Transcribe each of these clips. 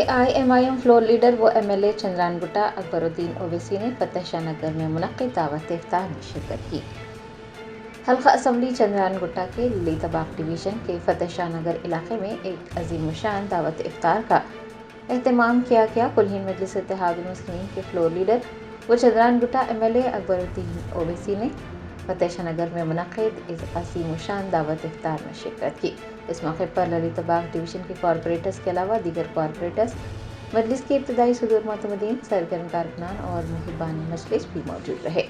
AIMIM floor leader و MLA Chandran گٹا اکبرالدین اویسی نے فتح شاہ نگر میں منعقد دعوت افطار میں شرکت کی۔ حلقہ اسمبلی چندران گٹا کے للی طباق ڈویژن کے فتح شاہ نگر علاقے میں ایک عظیم الشان دعوت افطار کا اہتمام کیا گیا۔ کل ہند مجلس اتحاد المسلمین کے فلور لیڈر و چندران گٹا MLA اکبرالدین اویسی نے فتح شاہ نگر میں منعقد اس عظیم الشان دعوت افطار میں شرکت کی۔ اس موقع پر للی طباق ڈویژن کے کارپوریٹرز کے علاوہ دیگر کارپوریٹرز، مجلس کے ابتدائی صدور معتمدین، سرگرم کارکنان اور محبان مجلس بھی موجود رہے۔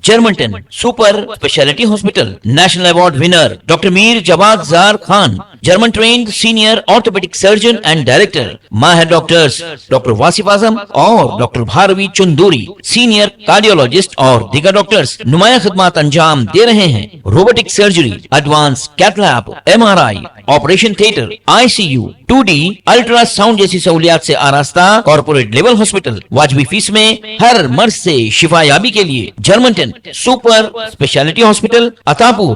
Germanten super speciality hospital national award winner doctor Mir Jawad Zar Khan, German trained senior orthopaedic surgeon and director, ماہر ڈاکٹرز ڈاکٹر واصف اعظم اور doctor Bharavi Chanduri, senior cardiologist اور دیگر ڈاکٹرز نمایاں خدمات انجام دے رہے ہیں۔ Robotic surgery, advance cath lab, MRI، operation theatre, ICU، 2D ultrasound جیسی سہولیات سے آراستہ کارپوریٹ لیول ہاسپٹل، واجبی فیس میں ہر مرض سے شفا یابی کے لیے جرمنٹن سپر اسپیشلٹی ہاسپٹل، عطاپور۔